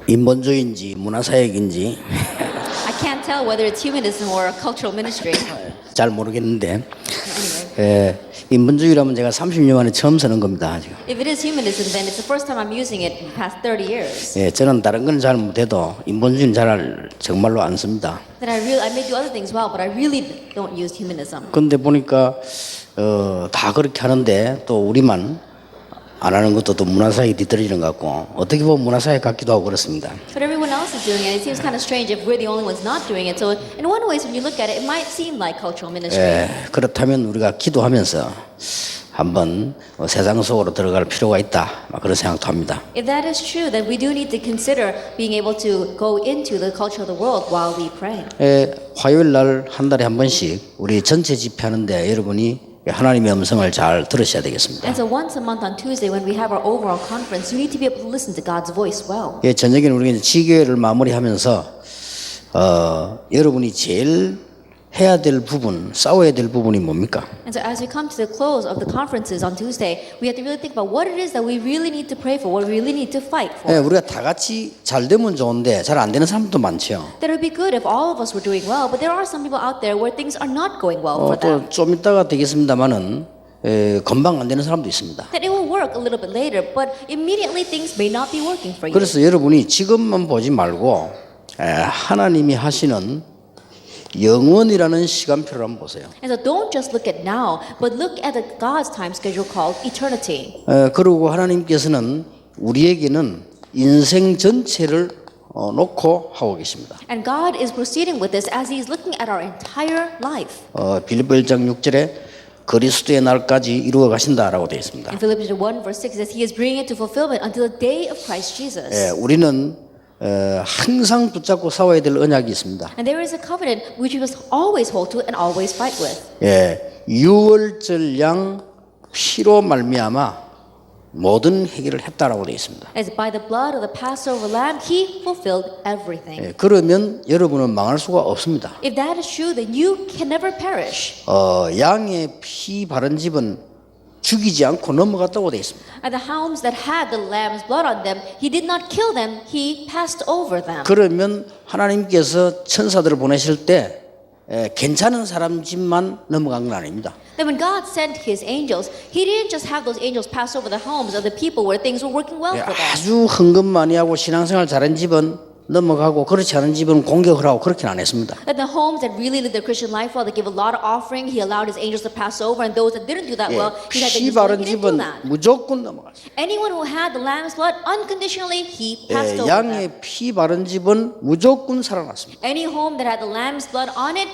인본주의인지 문화사역인지 I can't tell whether it's humanism or a cultural ministry. 잘 모르겠는데 Anyway, 인본주의라면 제가 30년 만에 처음 쓰는 겁니다. 지금. if it is humanism, then it's the first time I'm using it in the past 30 years. 예, 저는 다른 건 잘 못해도 인본주의는 정말로 안 씁니다. Then I may do other things well, but I really don't use humanism. 그런데 보니까 다 그렇게 하는데 또 우리만 안 하는 것도 또 문화사역이 뒤떨어지는 것 같고 어떻게 보면 문화사역 같기도 하고 그렇습니다. But everyone else is doing it. It seems kind of strange if we're the only ones not doing it. So in one way, when you look at it, it might seem like cultural ministry. 예, 그렇다면 우리가 기도하면서 한번 세상 속으로 들어갈 필요가 있다. 그런 생각도 합니다. If that is true, then we do need to consider being able to go into the culture of the world while we pray. 예, 화요일 날 한 달에 한 번씩 우리 전체 집회하는데 여러분이 하나님의 음성을 잘 들으셔야 되겠습니다. And so once a month on Tuesday, when we have our overall conference, you need to be able to listen to God's voice well. 예, 저녁에는 우리가 지교회를 마무리하면서 여러분이 제일 해야 될 부분, 싸워야 될 부분이 뭡니까? And so as we come to the close of the conferences on Tuesday, we have to really think about what it is that we really need to pray for, what we really need to fight for. 예, 우리가 다 같이 잘 되면 좋은데 잘 안 되는 사람도 많죠. That would be good if all of us were doing well, but there are some people out there where things are not going well for them. 또 좀 이따가 되겠습니다만은 금방 안 되는 사람도 있습니다. That it will work a little bit later, but immediately things may not be working for you. 그래서 여러분이 지금만 보지 말고 하나님이 하시는 영원이라는 시간표를 한번 보세요. And so don't just look at now, but look at the God's time schedule called eternity. 그리고 하나님께서는 우리에게는 인생 전체를 놓고 하고 계십니다. And God is proceeding with this as He is looking at our entire life. 빌립보 1장 6절에 그리스도의 날까지 이루어 가신다라고 되어 있습니다. In Philippians 1 verse 6 it says He is bringing it to fulfillment until the day of Christ Jesus. 우리는 항상 붙잡고 싸워야 될 언약이 있습니다. And there is a covenant which we must always hold to and always fight with. 유월절 양 피로 말미암아 모든 해결을 했다라고 되어 있습니다. As by the blood of the Passover lamb, He fulfilled everything. 그러면 여러분은 망할 수가 없습니다. If that is true, then you can never perish. 양의 피 바른 집은 죽이지 않고 넘어갔다고 되어 있습니다. And the hounds that had the lamb's blood on them, He did not kill them, He passed over them. 그러면 하나님께서 천사들을 보내실 때 괜찮은 사람 집만 넘어간 건 아닙니다. Then when God sent His angels, He didn't just have those angels pass over the homes of the people where things were working well for them. 아주 헌금 많이 하고 신앙생활 잘한 집은 넘어가고 그렇지 않은 집은 공격을 하고 그렇게는 안 했습니다. That the homes that really lived their Christian life well, they give a lot of offering, He allowed His angels to pass over, and those that didn't do that well, He had them 피 just 바른 He didn't 집은 do that. 무조건 넘어갔어요. Anyone who had the lamb's blood, unconditionally, He passed over them. 양의 피 바른 집은 무조건 살아났습니다. Any home that had the lamb's blood on it,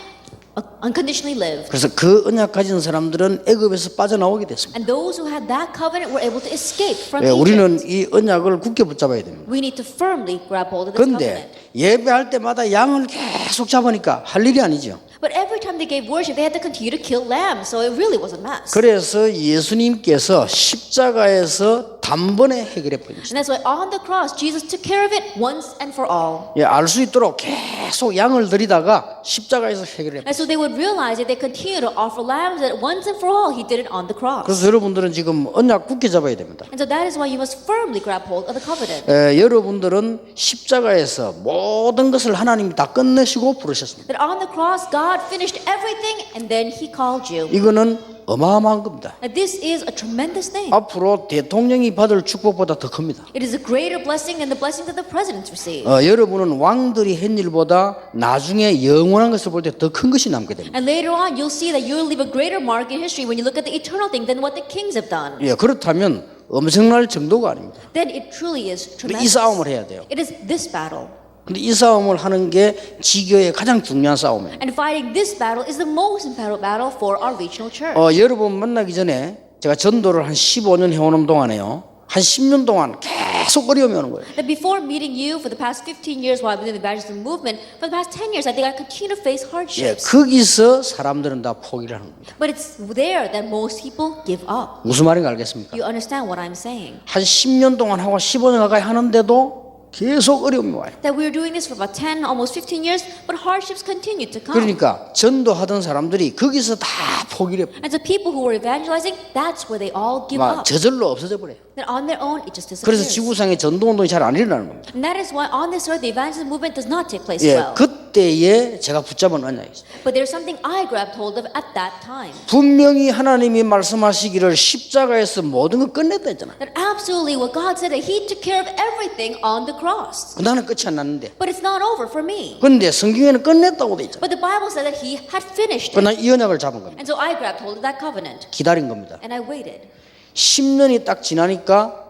unconditionally lived. 그래서 그 언약 가진 사람들은 애굽에서 빠져나오게 됐습니다. And those who had that covenant were able to escape from 우리는 Egypt. 이 언약을 굳게 붙잡아야 됩니다. We need to firmly grab hold of this 그런데 covenant. 예배할 때마다 양을 계속 잡으니까 할 일이 아니죠. But every time they gave worship, they had to continue to kill lambs, so it really was a mess. 그래서 예수님께서 십자가에서 단번에 해결해 버리셨어요. And that's why on the cross, Jesus took care of it once and for all. 알 수 있도록 계속 양을 드리다가 십자가에서 해결해 버렸어요. And so they would realize that they continue to offer lambs, that once and for all, He did it on the cross. 그래서 여러분들은 지금 언약 굳게 잡아야 됩니다. And so that is why you must firmly grab hold of the covenant. 여러분들은 십자가에서 모든 것을 하나님이 다 끝내시고 부르셨습니다. That on the cross, God finished everything, and then He called you. 이거는 어마어마한 겁니다. And this is a tremendous thing. 앞으로 대통령이 받을 축복보다 더 큽니다. It is a greater blessing than the blessings that the presidents receive. 여러분은 왕들이 한 일보다 나중에 영원한 것을 볼 때 더 큰 것이 남게 됩니다. And later on, you'll see that you'll leave a greater mark in history when you look at the eternal thing than what the kings have done. 그렇다면 엄청날 정도가 아닙니다. Then it truly is 이 tremendous. 싸움을 해야 돼요. It is this battle. 근데 이 싸움을 하는 게 지교의 가장 중요한 싸움이에요. And fighting this battle is the most important battle for our regional church. 여러분 만나기 전에 제가 전도를 한 15년 해오는 동안에요. 한 10년 동안 계속 어려움이 오는 거예요. That before meeting you for the past 15 years while I've been in the evangelism movement, for the past 10 years, I think I continue to face hardships. 거기서 사람들은 다 포기를 하는 겁니다. But it's there that most people give up. 무슨 말인지 알겠습니까? You understand what I'm saying? 한 10년 동안 하고 15년 가까이 하는데도 계속 어려움이 와요. That we're doing this for about 10, almost 15 years, but hardships continue to come. 그러니까 전도하던 사람들이 거기서 다 포기를 해요. And the people who were evangelizing, that's where they all give 막 up. 저절로 없어져 버려요. then on their own it just 그래서 disappears. 지구상에 전도운동이 잘 안 일어나는 겁니다. And that is why on this earth the evangelism movement does not take place 예, well. 그때에 제가 붙잡은 언약이 있어요. But there's something I grabbed hold of at that time. 분명히 하나님이 말씀하시기를 십자가에서 모든 걸 끝냈다 했잖아요. That absolutely what God said, that He took care of everything on the cross. 나는 끝이 안 났는데. But it's not over for me. 그런데 성경에는 끝냈다고 돼 있잖아요. But the Bible said that He had finished it. 그러나 이 언약을 잡은 겁니다. And so I grabbed hold of that covenant. 기다린 겁니다. And I waited. 10년이 딱 지나니까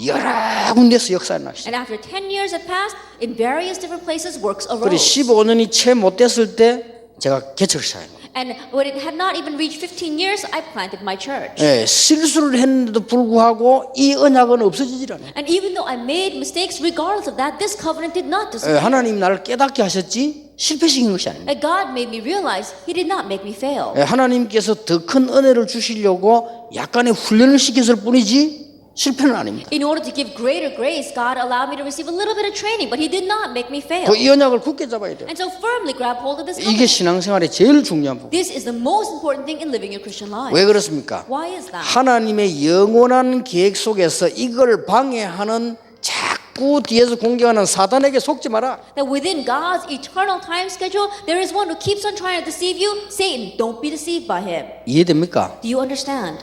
여러 군데서 역사가 나기 시작. And after 10 years had passed, in various different places works 그리고 arose. 15년이 채 못 됐을 때 제가 개척을 시작한 겁니다. And when it had not even reached 15 years, I planted my church. 예, 실수를 했는데도 불구하고 이 언약은 없어지질 않아요. And even though I made mistakes, regardless of that, this covenant did not 예, disappear. 하나님 나를 깨닫게 하셨지 실패시킨 것이 아닙니다. And God made me realize He did not make me fail. 예, 하나님께서 더 큰 은혜를 주시려고 약간의 훈련을 시켰을 뿐이지 실패는 아닙니다. In order to give greater grace, God allowed me to receive a little bit of training, but He did not make me fail. 그 이 언약을 굳게 잡아야 돼요. And so firmly grab hold of this 이게 covenant. 신앙생활의 제일 중요한 부분. This is the most important thing in living your Christian life. 왜 그렇습니까? Why is that? 하나님의 영원한 계획 속에서 이걸 방해하는 자꾸 뒤에서 공격하는 사단에게 속지 마라. That within God's eternal time schedule, there is one who keeps on trying to deceive you. Satan, don't be deceived by him. 이해됩니까? Do you understand?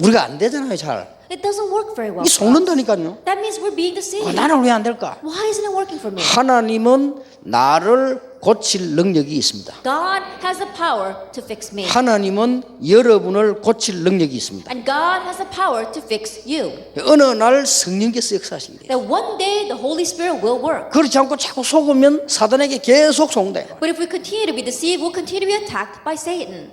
우리가 안 되잖아요, 잘. It doesn't work very well. 이 for us. 속는다니까요. That means we're being deceived. 나는 왜 안 될까? Why isn't it working for me? 하나님은 나를 고칠 능력이 있습니다. God has the power to fix me. 하나님은 여러분을 고칠 능력이 있습니다. And God has the power to fix you. 어느 날 성령께서 역사하십니다. That one day the Holy Spirit will work. 그렇지 않고 자꾸 속으면 사단에게 계속 속는다. But if we continue to be deceived, we'll continue to be attacked by Satan.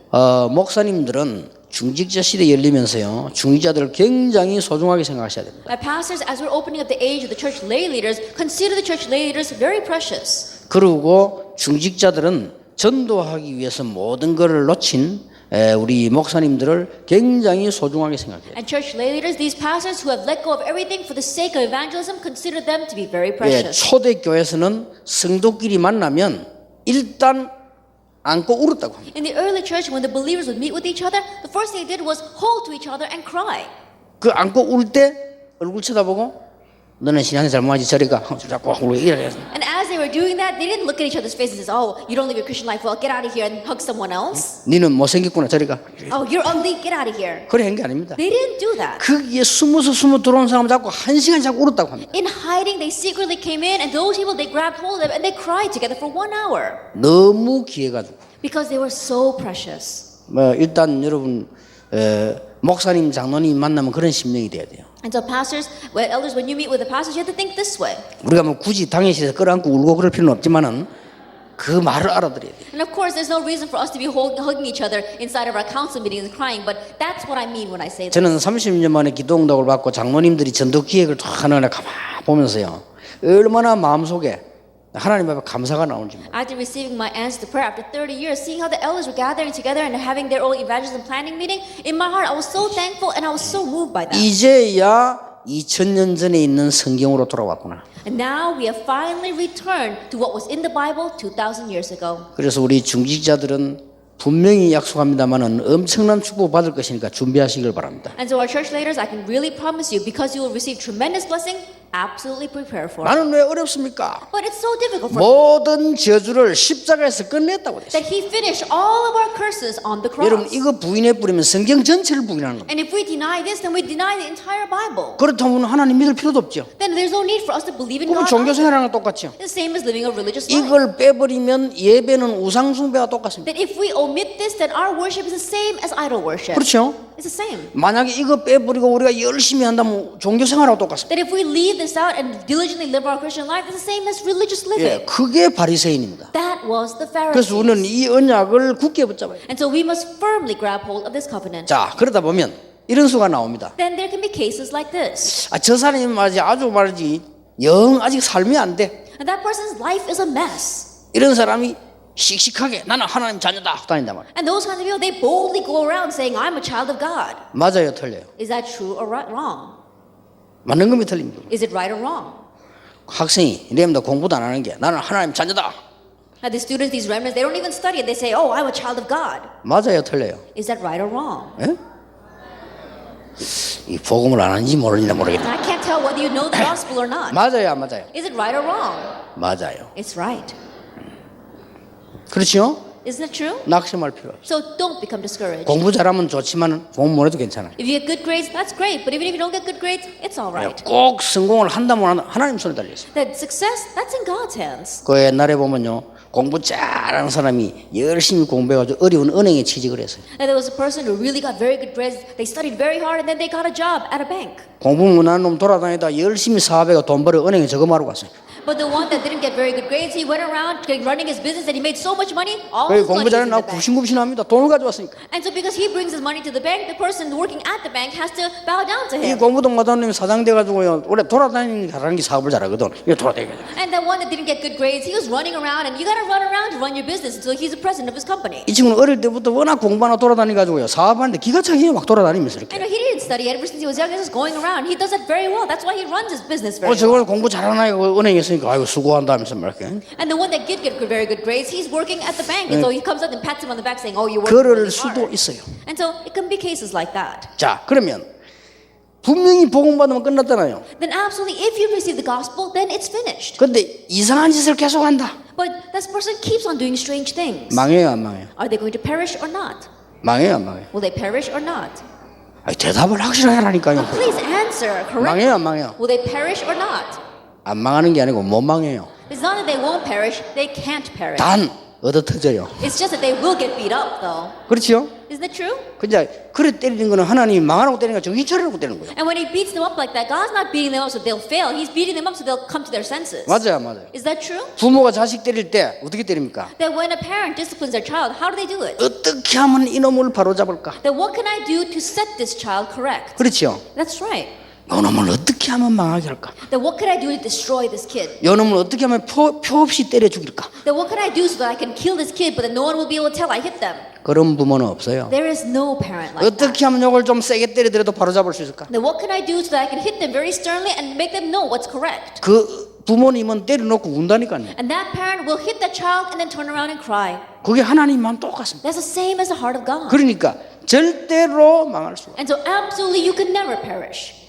목사님들은 중직자 시대 열리면서요, 중직자들을 굉장히 소중하게 생각하셔야 됩니다. My pastors, as we're opening up the age of the church lay leaders, consider the church lay leaders very precious. 그리고 중직자들은 전도하기 위해서 모든 것을 놓친 우리 목사님들을 굉장히 소중하게 생각해요. And church lay leaders, these pastors who have let go of everything for the sake of evangelism, consider them to be very precious. 초대교회에서는 성도끼리 만나면 일단 안고 울었다고 합니다. In the early church, when the believers would meet with each other, the first thing they did was hold to each other and cry. 그 안고 울 때 얼굴 쳐다보고 너는 신앙이 잘못하지 저리 가 자꾸 울고 이래. And as they were doing that, they didn't look at each other's faces and say, oh, you don't live your Christian life well, get out of here and hug someone else. 너는 못생겼구나 저리 가. Oh, you're ugly, get out of here. 그래 한 게 아닙니다. They didn't do that. 거기에 숨어 들어온 사람 잡고 한 시간 자꾸 울었다고 합니다. In hiding, they secretly came in, and those people, they grabbed hold of them and they cried together for 1 hour 너무 귀해가지고. because they were so precious. 일단 여러분 목사님 장로님 만나면 그런 심령이 돼야 돼요. And so pastors, well, elders, when you meet with the pastors, you have to think this way. 우리가 뭐 굳이 당회실에서 끌어안고 울고 그럴 필요는 없지만은 그 말을 알아들어야 돼요. And of course, there's no reason for us to be hugging each other inside of our council meetings and crying, but that's what I mean when I say that. 저는 30년 만에 기도응답을 받고 장로님들이 전도 기획을 다 하는 날 가만 보면서요, 얼마나 마음속에 하나님 앞에 감사가 나오는지. After receiving my answer to prayer after 30 years, seeing how the elders were gathering together and having their own evangelism planning meeting, in my heart I was so thankful and I was so moved by that. 이제야 2000년 전에 있는 성경으로 돌아왔구나. And now we have finally returned to what was in the Bible 2,000 years ago. 그래서 우리 중직자들은 분명히 약속합니다만은 엄청난 축복 받을 것이니까 준비하시길 바랍니다. And so our church leaders, I can really promise you, because you will receive tremendous blessing, absolutely prepare for it. 나는 왜 어렵습니까? But it's so difficult for me 모든 저주를 십자가에서 끝냈다고 그랬어요. that He finished all of our curses on the 여러분 cross. 이거 부인해 버리면 성경 전체를 부인하는 겁니다. And if we deny this, then we deny the entire Bible. 그렇다면 하나님 믿을 필요도 없죠. Then there's no need for us to believe in 그럼 God. 종교 생활하는 거 똑같죠. The same as living a religious life. 이걸 빼버리면 예배는 우상 숭배와 똑같습니다. That if we omit this, then our worship is the same as idol worship. 그렇죠? It's the same. 만약에 이거 빼버리고 우리가 열심히 한다면 종교 생활하고 똑같습니다. That if we leave this out and diligently live our Christian life, it's the same as religious living. 예, 그게 바리새인입니다. That was the 그래서 우리는 Pharisees. 이 언약을 굳게 붙잡아야 돼요. And so we must firmly grab hold of this covenant. 자, 그러다 보면 이런 수가 나옵니다. Then there can be cases like this. 저 사람이 말이지 아주 말이지 영 아직 삶이 안 돼. And that person's life is a mess. 이런 사람이 씩씩하게 나는 하나님 자녀다 하고 다닌단 말이에요. And those kinds of people, they boldly go around saying, I'm a child of God. 맞아요, 틀려요? Is that true or wrong? 맞는 겁니다, 틀립니다. Is it right or wrong? 학생이 이래면 공부도 안 하는 게 나는 하나님 자녀다. Now the students, these remnants, they don't even study it. They say, oh, I'm a child of God. 맞아요, 틀려요? Is that right or wrong? 예? 이 복음을 안 하는지 모르는지 모르겠다. And I can't tell whether you know the gospel or not. 맞아요, 안 맞아요? Is it right or wrong? 맞아요. It's right. 그렇죠? Isn't it true? 낙심할 필요 없어. So don't become discouraged. 공부 잘하면 좋지만 공부 못해도 괜찮아요. If you get good grades, that's great. But even if you don't get good grades, it's all right. 꼭 성공을 한다면 하나님 손에 달려 있어요. That success, that's in God's hands. 그 옛날에 보면요, 공부 잘하는 사람이 열심히 공부해가지고 어려운 은행에 취직을 했어요. And there was a person who really got very good grades. They studied very hard and then they got a job at a bank. 공부 못하는 놈 돌아다니다 열심히 사업해가 돈 벌어 은행에 저금하러 갔어요. But the one that didn't get very good grades, he went around running his business and he made so much money. All 그 his 공부 money was 잘하는 in the 나 bank. 굽신굽신합니다. 돈을 가져왔으니까. And so because he brings his money to the bank, the person working at the bank has to bow down to 이 him. 공부도 못하는 놈이 사장 돼가지고요, 원래 돌아다니는 게 사업을 잘하거든. 이거 돌아다니게. And the one that didn't get good grades, he was running around and you gotta run around to run your business until he's the president of his company. 이 친구는 어릴 때부터 워낙 공부하나 돌아다니가지고요, 사업하는데 기가 차게 막 돌아다니면서 이렇게. I know he didn't study ever since he was young, he was just going around. He does that very well. That's why he runs his business very well. 저걸 공부 잘하나 이거 은행에 있으니까 아이고 수고한다 하면서 막 이렇게. And the one that did get very good grades, he's working at the bank. And so he comes up and pats him on the back saying, oh, you're working 그럴 really 수도 hard. 있어요. And so it can be cases like that. 자, 그러면 분명히 복음 받으면 끝났잖아요. Then absolutely, if you receive the gospel, then it's finished. 근데 이상한 짓을 계속한다. But this person keeps on doing strange things. 망해요, 안 망해요? Are they going to perish or not? 망해요, 안 망해요? Will they perish or not? 아니, 대답을 확실하게 하라니까요. Please answer correctly. 망해요, 안 망해요? Will they perish or not? 안 망하는 게 아니고 못 망해요. It's not that they won't perish, they can't perish. 단 얻어터져요. It's just that they will get beat up though. 그렇죠? Isn't it true? 근데 그래 때리는 거는 하나님이 망하라고 때리는 거 정신 차리라고 때리는 거예요. And when he beats them up like that, God's not beating them up so they'll fail. He's beating them up so they'll come to their senses. 맞아요, 맞아요. Is that true? 부모가 자식 때릴 때 어떻게 때립니까? That when a parent disciplines their child, how do they do it? 어떻게 하면 이놈을 바로잡을까? That what can I do to set this child correct? 그렇죠. That's right. 이놈을 어떻게 하면 망하게 할까? That what can I do to destroy this kid? 이놈을 어떻게 하면 표 없이 때려 죽일까? That what can I do so that I can kill this kid but that no one will be able to tell I hit them? 그런 부모는 없어요. There is no parent like that. 어떻게 하면 이걸 좀 세게 때리더라도 바로잡을 수 있을까? That what can I do so that I can hit them very sternly and make them know what's correct? 그 부모님은 때려놓고 운다니까요. And that parent will hit that child and then turn around and cry. 그게 하나님만 똑같습니다. That's the same as the heart of God. 그러니까 절대로 망할 수가 없어요. And so absolutely you can never perish.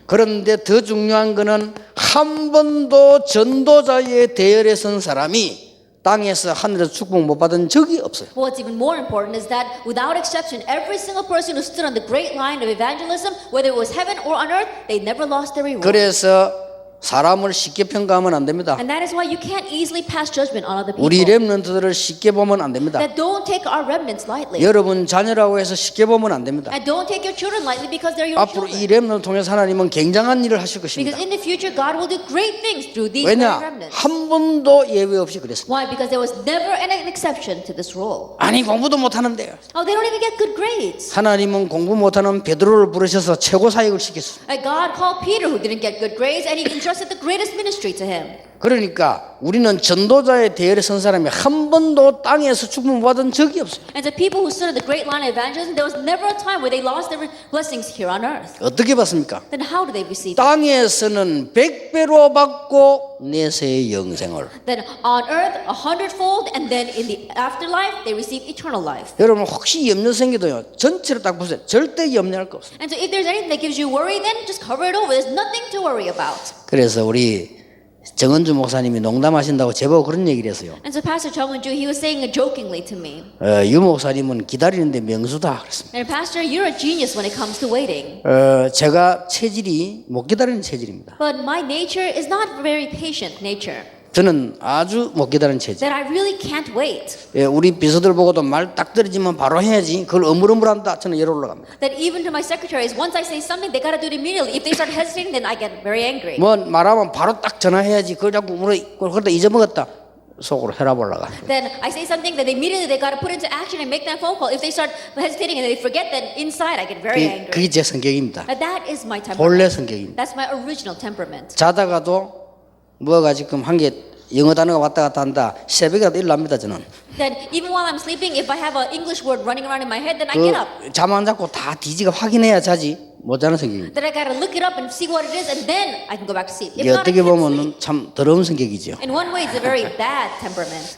그런데 더 중요한 거는 한 번도 전도자의 대열에 선 사람이 땅에서 하늘에서 축복 못 받은 적이 없어요. What's even more important is that without exception, every single person who stood on the great line of evangelism, whether it was heaven or on earth, they never lost their reward. 그래서 사람을 쉽게 평가하면 안 됩니다. And that is why you can't easily pass judgment on other people. 우리 렘넌트들을 쉽게 보면 안 됩니다. That don't take our remnants lightly. 여러분 자녀라고 해서 쉽게 보면 안 됩니다. And don't take your children lightly because they're your 앞으로 이 children. 렘넌트 통해서 하나님은 굉장한 일을 하실 Because 것입니다. in the future, God will do great things through these very 왜냐? remnants. 한 번도 예외 없이 그랬습니다. Why? Because there was never an exception to this rule. 아니 공부도 못하는데요. Oh, they don't even get good grades. 하나님은 공부 못하는 베드로를 부르셔서 최고 사역을 시켰습니다. And God called Peter, who didn't get good grades, and He entrusted the greatest ministry to him. 그러니까 우리는 전도자의 대열에 선 사람이 한 번도 땅에서 축복 못 받은 적이 없어요. And to people who stood at the great line of evangelism, there was never a time where they lost their blessings here on earth. 어떻게 받습니까? Then how do they receive it? 땅에서는 100배로 받고 내세의 영생을. Then on earth, 100-fold, and then in the afterlife, they receive eternal life. 여러분 혹시 염려 생기도요. 전체를 딱 보세요. 절대 염려할 거 없어요. And so if there's anything that gives you worry, then just cover it over. There's nothing to worry about. 그래서 우리 정은주 목사님이 농담하신다고 제보고 그런 얘기를 했어요. And so Pastor Chung Won-ju, he was saying it jokingly to me. 유 목사님은 기다리는데 명수다 그랬습니다. And Pastor, you're a genius when it comes to waiting. 제가 체질이 못 기다리는 체질입니다. But my nature is not very patient nature. 저는 아주 못 기다리는 체질. That I really can't wait. 우리 비서들 보고도 말 딱 떨어지면 바로 해야지. 그걸 어물어물한다. 저는 열 올라갑니다. That even to my secretaries, once I say something, they gotta do it immediately. If they start hesitating, then I get very angry. 뭐 말하면 바로 딱 전화해야지. 그걸 자꾸 물어. 그러다 잊어먹었다. 속으로 혈압 올라가. Then I say something, then immediately they gotta put into action and make that phone call. If they start hesitating and they forget, then inside I get very angry. 그게 제 성격입니다. That is my 본래 temperament. 성격입니다. That's my original temperament. 자다가도 뭐가 지금 한 개 영어 단어가 왔다 갔다 한다. 새벽이라도 일어납니다 저는. Then even while I'm sleeping, if I have an English word running around in my head, then I get up. 잠 안 잡고 다 뒤지가 확인해야 자지. 못 자는 성격입니다. Then I gotta look it up and see what it is, and then I can go back to sleep. If 이게 not, I 어떻게 can't sleep. 보면 참 더러운 성격이죠. In one way, it's a very bad temperament.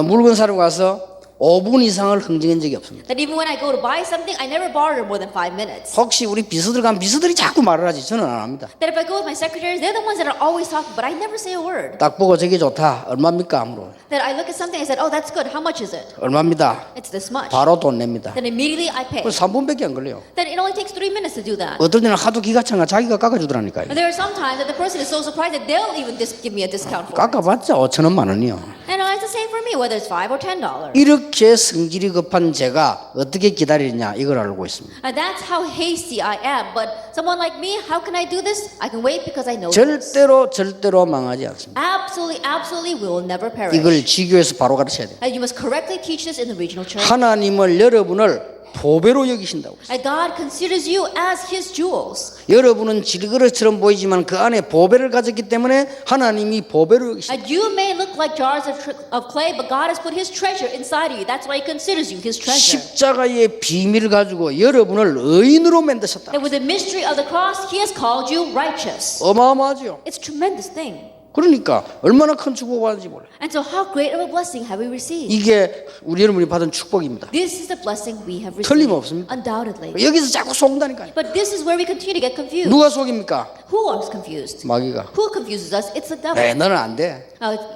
물건 사러 가서 5분 이상을 흥정한 적이 없습니다. That even when I go to buy something, I never barter more than 5 minutes. 혹시 우리 비서들 가면 비서들이 자꾸 말을 하지 저는 안 합니다. That if I go with my secretaries, they're the ones that are always talking, but I never say a word. 딱 보고 저게 좋다. 얼마입니까? 아무로. That I look at something, I said, oh, that's good. How much is it? 얼마입니다. It's this much. 바로 돈 냅니다. Then immediately I pay. 3분밖에 안 걸려요. Then it only takes 3 minutes to do that. 어떨 때는 하도 기가 찬가 자기가 깎아주더라니까요. And there are some times that the person is so surprised that they'll even give me a discount for it. 깎아봤자 5,000원 만 원이요. And it's the same for me, whether it's $5 or $10. 이렇게 성질이 급한 제가 어떻게 기다리냐 이걸 알고 있습니다. And that's how hasty I am. But someone like me, how can I do this? I can wait because I know this. 절대로 망하지 않습니다. Absolutely, we will never perish. 이걸 지교에서 바로 가르쳐야 돼요. And you must correctly teach this in the regional church. 하나님을 여러분을 보배로 여기신다고. And God considers you as His jewels. 여러분은 질그릇처럼 보이지만 그 안에 보배를 가졌기 때문에 하나님이 보배로 여기신다. And you may look like jars of clay, but God has put His treasure inside of you. That's why He considers you His treasure. 십자가의 비밀을 가지고 여러분을 의인으로 만드셨다. And with the mystery of the cross, He has called you righteous. 어마어마하죠. It's a tremendous thing. 그러니까 얼마나 큰 축복을 받는지 몰라요. And so how great of a blessing have we received? 이게 우리 여러분이 받은 축복입니다. This is the blessing we have received. 틀림없습니다. Undoubtedly. 여기서 자꾸 속는다니까요. But this is where we continue to get confused. 누가 속입니까? Who is confused? 마귀가. Who confuses us? It's the devil. 네, 너는 안 돼.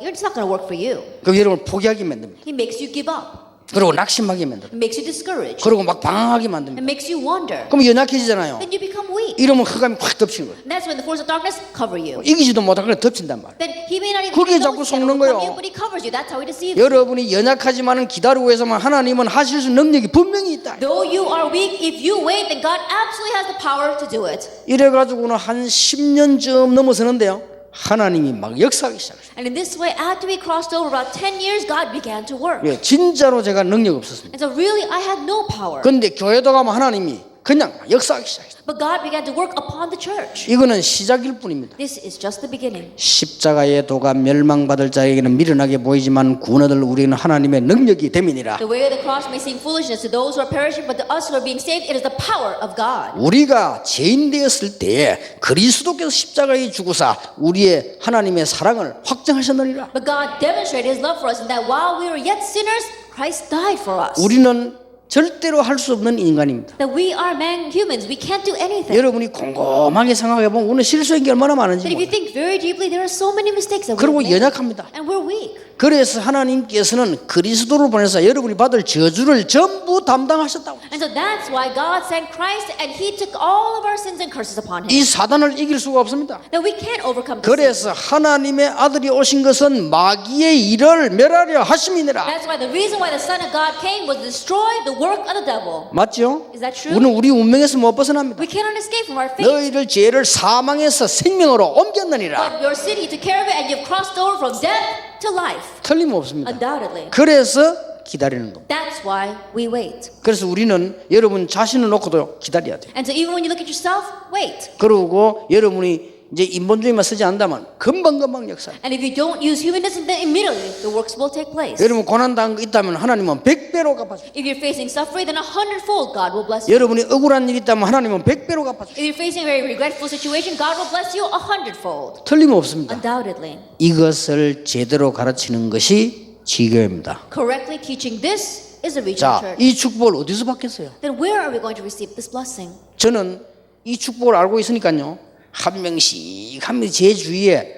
It's not going to work for you. 그럼 여러분을 포기하게 만듭니다. He makes you give up. 그리고 낙심하게 만듭니다. It makes you discouraged. 그리고 막 방황하게 만듭니다. It makes you wander. 그럼 연약해지잖아요. Then you become weak. 이러면 흑암이 확 덮치는 거예요. And that's when the force of darkness cover you. 이기지도 못하고 그냥 덮친단 말이에요. Then he may not even 그게 know 자꾸 he's gonna 속는 overcome 거예요. you, but he covers you. That's how he deceives you. 여러분이 연약하지만은 기다리고 해서만 하나님은 하실 수 있는 능력이 분명히 있다. Though you are weak, if you wait, then God absolutely has the power to do it. 이래가지고는 한 10년쯤 넘어서는데요. 하나님이 막 역사하기 시작했어요. And in this way, after we crossed over about 10 years, God began to work. 예, 진짜로 제가 능력 없었습니다. And so really, I had no power. 그런데 교회도 가면 하나님이 그냥 막 역사하기 시작했어요. But God began to work upon the church. 이거는 시작일 뿐입니다. This is just the beginning. 십자가의 도가 멸망받을 자에게는 미련하게 보이지만 구원 얻을 우리는 하나님의 능력이 됨이니라. The way of the cross may seem foolishness to those who are perishing, but to us who are being saved, it is the power of God. 우리가 죄인 되었을 때에 그리스도께서 십자가에 죽으사 우리의 하나님의 사랑을 확증하셨느니라. But God demonstrated His love for us in that while we were yet sinners, Christ died for us. 우리는 절대로 할 수 없는 인간입니다. That we are humans. We can't do anything. 여러분이 곰곰하게 생각해 보면 우리는 실수한 게 얼마나 많은지 But if you 몰라요. think very deeply, there are so many mistakes that we 그리고 make. 연약합니다. And we're weak. 그래서 하나님께서는 그리스도를 보내서 여러분이 받을 저주를 전부 담당하셨다고. And so that's why God sent Christ and He took all of our sins and curses upon Him. 이 사단을 이길 수가 없습니다. That we can't overcome this. 그래서 하나님의 아들이 오신 것은 마귀의 일을 멸하려 하심이니라. That's why the reason why the Son of God came was to destroy the work of the devil. 맞죠? Is that true? 우리는 우리 운명에서 못 벗어납니다. We cannot escape from our fate. 너희들 죄를 사망에서 생명으로 옮겼느니라. But your city took care of it and you've crossed over from death to life. 틀림없습니다. Undoubtedly. 그래서 기다리는 겁니다. That's why we wait. 그래서 우리는 여러분 자신을 놓고도 기다려야 돼요. And so even when you look at yourself, wait. 그리고 여러분이 이제 인본주의만 쓰지 않다면 금방금방 역사. And if you don't use humanism, then immediately the works will take place. 여러분 고난당한 거 있다면 하나님은 100배로 갚아줘. If you're facing suffering, then 100-fold God will bless you. 여러분이 억울한 일 있다면 하나님은 100배로 갚아줘. If you're facing a very regretful situation, God will bless you 100-fold. 틀림없습니다. Undoubtedly. 이것을 제대로 가르치는 것이 지교입니다. Correctly teaching this is a regional 자, church. 이 축복을 어디서 받겠어요? Then where are we going to receive this blessing? 저는 이 축복을 알고 있으니까요. 한 명씩 제 주위에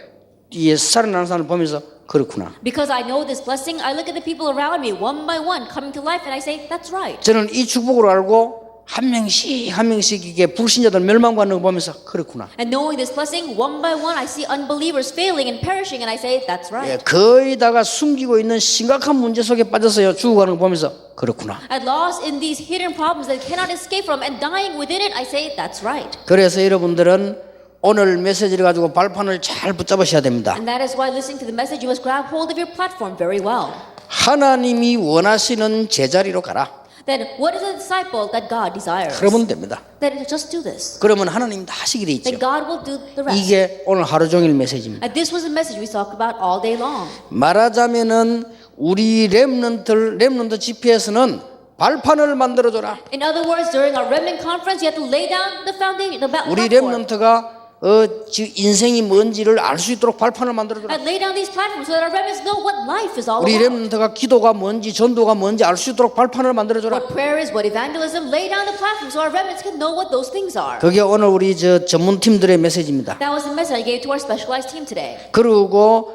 살아나는 사람을 보면서 그렇구나. Because I know this blessing, I look at the people around me one by one coming to life and I say, that's right. 저는 이 축복을 알고 한 명씩 이게 불신자들 멸망받는 거 보면서 그렇구나. And knowing this blessing, one by one, I see unbelievers failing and perishing, and I say, that's 예, right. 거의 다가 숨기고 있는 심각한 문제 속에 빠져서요 죽어가는 거 보면서 그렇구나. At lost in these hidden problems that cannot escape from and dying within it, I say, that's right. 그래서 여러분들은 오늘 메시지를 가지고 발판을 잘 붙잡으셔야 됩니다. And that is why listening to the message, you must grab hold of your platform very well. 하나님이 원하시는 제자리로 가라. Then what is a disciple that God desires? 그러면 됩니다. Then just do this. 그러면 하나님 다 하시게 돼 Then 있죠. God will do the rest. 이게 오늘 하루 종일 메시지입니다. And this was a message we talked about all day long. 말하자면은 우리 렘넌트 집회에서는 발판을 만들어줘라. In other words, during our remnant conference, you have to lay down the foundation, the 우리 platform. 렘넌트가 인생이 뭔지를 알 수 있도록 발판을 만들어줘라. And lay down these platforms so that our remnants know what life is all 우리 about. 렘넌트가 기도가 뭔지 전도가 뭔지 알 수 있도록 발판을 만들어줘라. What prayer is, what evangelism, lay down the platform so our remnants can know what those things are. 그게 오늘 우리 전문팀들의 메시지입니다. That was the message I gave to our specialized team today. 그리고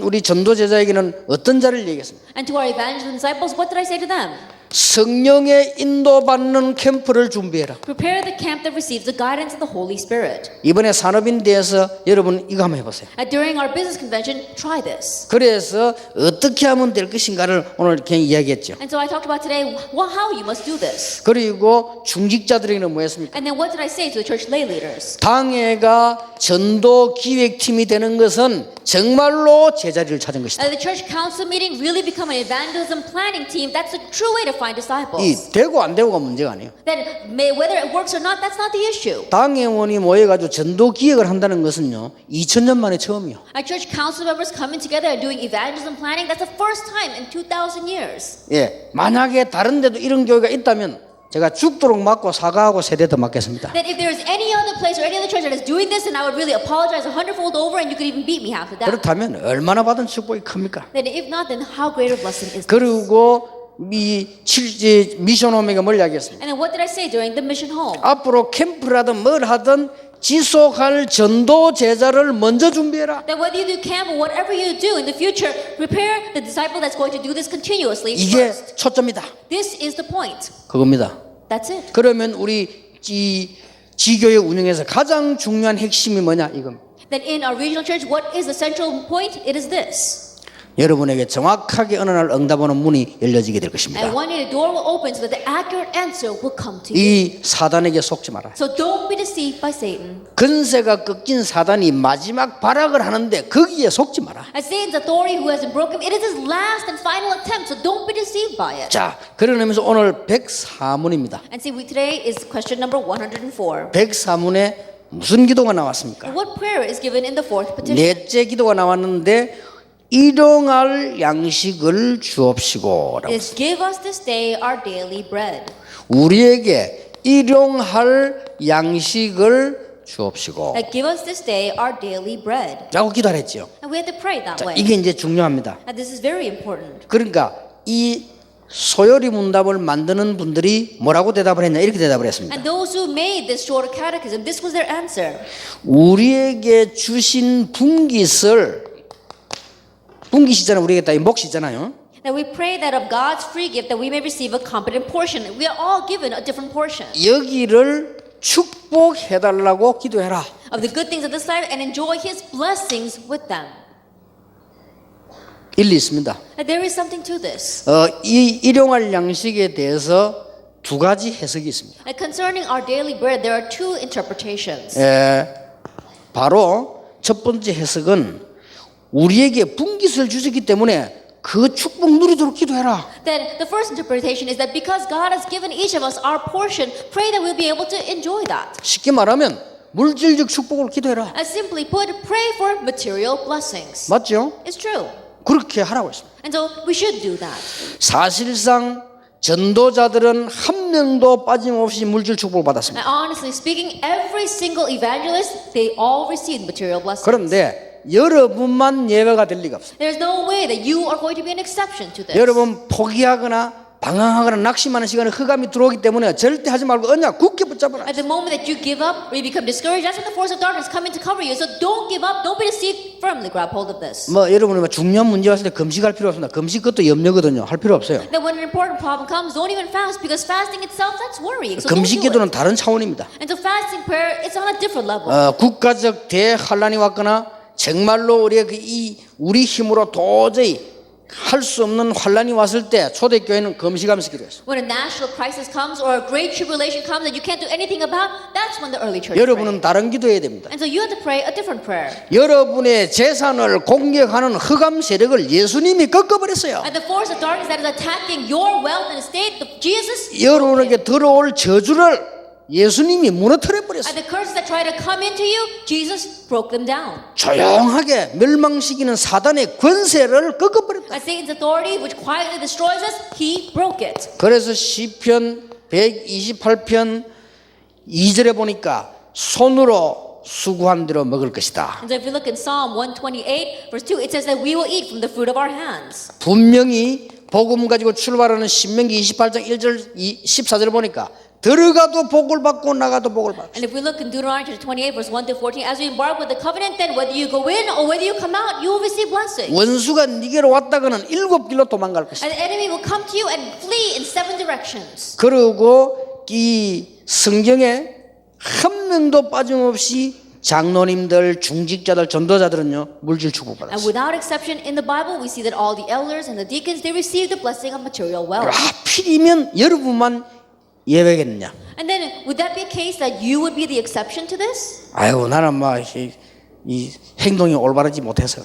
우리 전도 제자에게는 어떤 자를 얘기했습니까? And to our evangelism disciples, what did I say to them? 성령의 인도받는 캠프를 준비해라. Prepare the camp that receives the guidance of the Holy Spirit. 이번에 산업인대에서 여러분 이거 한번 해보세요. During our business convention, try this. 그래서 어떻게 하면 될 것인가를 오늘 그냥 이야기했죠. And so I talked about today how you must do this. 그리고 중직자들에게는 뭐 했습니까? And then what did I say to the church lay leaders? 당회가 전도 기획팀이 되는 것은 정말로 제자리를 찾은 것이다. The church council meeting really become an evangelism planning team. That's the true way to find disciples. 이 되고 안 되고가 문제가 아니에요. That whether it works or not, that's not the issue. 당회원이 모여가지고 전도 기획을 한다는 것은요 2000년 만에 처음이요. Our church council members coming together and doing evangelism planning, that's the first time in 2,000 years. 예, 만약에 다른 데도 이런 교회가 있다면 제가 죽도록 맞고 사과하고 세대 더 맞겠습니다. That if there's any other place or any other church that is doing this, then I would really apologize 100-fold over, and you could even beat me half to that. 그렇다면 얼마나 받은 축복이 큽니까? Then if not, then how great a blessing is this? 그리고 미션홈에게 뭘 이야기했습니까? And then what did I say during the mission home? 앞으로 캠프라든 뭘 하든 지속할 전도 제자를 먼저 준비해라. That whether you do camp or whatever you do in the future, prepare the disciple that's going to do this continuously 이게 first. 초점이다. This is the point. 그겁니다. That's it. 그러면 우리 지교회 운영에서 가장 중요한 핵심이 뭐냐 이겁니다. Then in our regional church, what is the central point? It is this. 여러분에게 정확하게 어느 날 응답하는 문이 열려지게 될 것입니다. And one day the door will open so that the accurate answer will come to you. 이 사단에게 속지 마라. So don't be deceived by Satan. 근세가 꺾인 사단이 마지막 발악을 하는데 거기에 속지 마라. As Satan's authority who has been broken, it is his last and final attempt, so don't be deceived by it. 자, 그런 의미에서 오늘 104문입니다. And see, today is question number 104. 104문에 무슨 기도가 나왔습니까? What prayer is given in the fourth petition? 넷째 기도가 나왔는데 일용할 양식을 주옵시고 It is give us this day our daily bread. 우리에게 일용할 양식을 주옵시고 That give us this day our daily bread. 라고 기도를 했죠. And we have to pray that 자, way. 이게 이제 중요합니다. And this is very important. 그러니까 이 소요리 문답을 만드는 분들이 뭐라고 대답을 했냐 이렇게 대답을 했습니다. And those who made this shorter catechism, this was their answer. 우리에게 주신 분깃이잖아요. 우리에게 다 몫이잖아요. That we pray that of God's free gift that we may receive a competent portion. We are all given a different portion 여기를 축복해달라고 기도해라. of the good things of this life and enjoy His blessings with them. 일리 있습니다. That there is something to this. 이 일용할 양식에 대해서 두 가지 해석이 있습니다. And concerning our daily bread, there are two interpretations. 바로 첫 번째 해석은 우리에게 분깃을 주셨기 때문에 그 축복 누리도록 기도해라. Then the first interpretation is that because God has given each of us our portion, pray that we'll be able to enjoy that. 쉽게 말하면 물질적 축복을 기도해라. And simply put, pray for material blessings. 맞죠? It's true. 그렇게 하라고 했습니다. And so we should do that. 사실상 전도자들은 한 명도 빠짐없이 물질 축복을 받았습니다. And honestly speaking, every single evangelist, they all received material blessings. 그런데 여러분만 예외가 될 리가 없어요. There's no way that you are going to be an exception to this. 여러분 포기하거나 방황하거나 낙심하는 시간에 흑암이 들어오기 때문에 절대 하지 말고 언약 굳게 붙잡아라. At the moment that you give up or you become discouraged, that's when the force of darkness come in to cover you. So don't give up, don't be deceived, firmly grab hold of this. 뭐 여러분이 중요한 문제 왔을 때 금식할 필요 없습니다. 금식 그것도 염려거든요. 할 필요 없어요. That when an important problem comes, don't even fast because fasting itself, that's worrying. So don't 금식 do 기도는 it. 다른 차원입니다. And so fasting prayer, it's on a different level. 국가적 대환란이 왔거나 정말로 우리 힘으로 도저히 할 수 없는 환란이 왔을 때 초대교회는 금식하면서 기도했어요. When a national crisis comes or a great tribulation comes that you can't do anything about, that's when the early church 여러분은 prayed. 다른 기도해야 됩니다. And so you have to pray a different prayer. 여러분의 재산을 공격하는 흑암 세력을 예수님이 꺾어버렸어요. And the force of darkness that is attacking your wealth and estate, Jesus broke it. 여러분에게 들어올 저주를 예수님이 무너뜨려버렸어요. And the curses that try to come into you, Jesus broke them down. 조용하게 멸망시키는 사단의 권세를 꺾어버렸다. And Satan's authority, which quietly destroys us, he broke it. 그래서 시편 128편 2절에 보니까 손으로 수고한 대로 먹을 것이다. And so if you look in Psalm 128, verse 2, it says that we will eat from the fruit of our hands. 분명히 복음 가지고 출발하는 신명기 28장 1절 14절 보니까 들어가도 복을 받고 나가도 복을 받고. And if we look in Deuteronomy chapter 28, verse 1 to 14, as we embark with the covenant, then whether you go in or whether you come out, you will receive blessing. 원수가 네게로 왔다가는 7길로 도망갈 것이다. And the enemy will come to you and flee in 7 directions. 그리고 이 성경에 한 명도 빠짐없이 장로님들, 중직자들, 전도자들은요 물질 And 축복받았어요. without exception, in the Bible, we see that all the elders and the deacons, they receive the blessing of material wealth. 하필이면 여러분만 예외겠느냐? And then, would that be a case that you would be the exception to this? 아유 나는 이 행동이 올바르지 못해서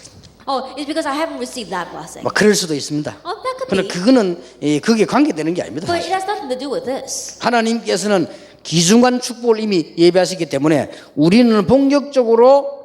Oh, it's because I haven't received that blessing. 뭐 그럴 수도 있습니다. Oh, that could 그러나 be. 그거는 그게 관계되는 게 아닙니다. But it has nothing to do with this. 하나님께서는 기중한 축복을 이미 예비하시기 때문에 우리는 본격적으로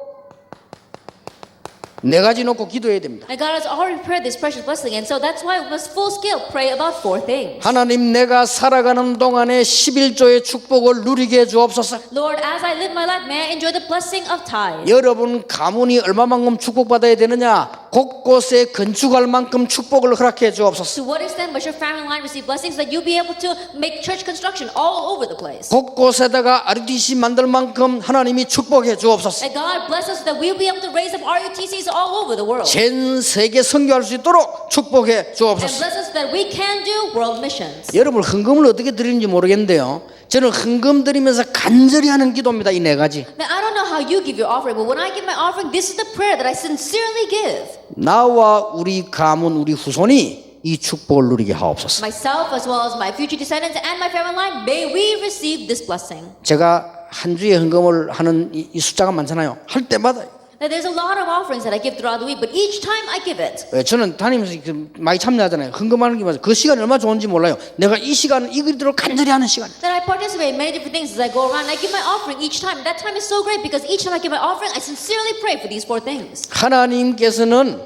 네 가지 놓고 기도해야 됩니다. And God has already prepared this precious blessing, and so that's why we must full scale pray about 4 things. 하나님 내가 살아가는 동안에 11조의 축복을 누리게 해 주옵소서. Lord, as I live my life, may I enjoy the blessing of tithe. 여러분 가문이 얼마만큼 축복받아야 되느냐? 곳곳에 건축할 만큼 축복을 허락해 주옵소서. To what extent must your family line receive blessings that you'll be able to make church construction all over the place? 곳곳에다가 RUTC 만들 만큼 하나님이 축복해 주옵소서. And God bless us that we'll be able to raise up RUTCs all over the world. 전 세계 선교할 수 있도록 축복해 And 주옵소서. bless us that we can do world missions. 여러분 헌금을 어떻게 드리는지 모르겠는데요. 저는 헌금 드리면서 간절히 하는 기도입니다. 이 네 가지. Now, I don't know how you give your offering, but when I give my offering, this is the prayer that I sincerely give. 나와 우리 가문 우리 후손이 이 축복을 누리게 하옵소서. Myself, as well as my future descendants and my family line, may we receive this blessing. 제가 한 주에 헌금을 하는 이 숫자가 많잖아요. 할 때마다 Now, there's a lot of offerings that I give throughout the week, but each time I give it, 저는 다니면서 많이 참여하잖아요. 헌금하는 게 맞아요. 그 시간이 얼마나 좋은지 몰라요. 내가 이 시간은 이거대로 간절히 하는 시간. that I participate in many different things as I go around. I give my offering each time. That time is so great because each time I give my offering, I sincerely pray for these 4 things. 하나님께서는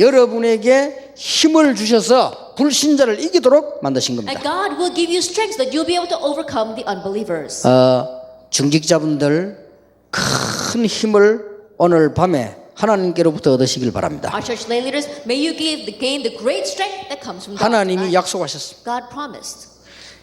여러분에게 힘을 주셔서 불신자를 이기도록 만드신 겁니다. And God will give you strength so that you'll be able to overcome the unbelievers. 중직자분들 큰 힘을 오늘 밤에 하나님께로부터 얻으시길 바랍니다. Our church lay leaders, may you gain the great strength that comes from God. 하나님이 약속하셨습니다. God promised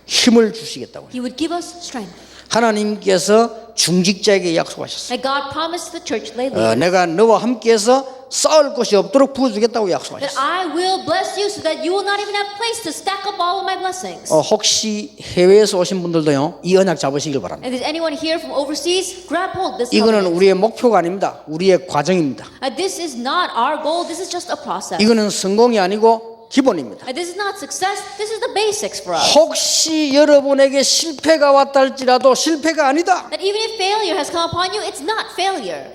힘을 주시겠다고. He would give us strength. 하나님께서 중직자에게 약속하셨어요. And God promised the church lay leaders 내가 너와 함께해서 쌓을 것이 없도록 부어주겠다고 that 약속하셨어요. I will bless you so that you will not even have place to stack up all of my blessings. 혹시 해외에서 오신 분들도요, 이 언약 잡으시길 바랍니다. And if there's anyone here from overseas, grab hold of this 이거는 covenant. 우리의 목표가 아닙니다. 우리의 과정입니다. This is not our goal. This is just a process. 이거는 성공이 아니고 기본입니다. This is not success. This is the basics for us. 혹시 여러분에게 실패가 왔다 할지라도 실패가 아니다. That even if failure has come upon you, it's not failure.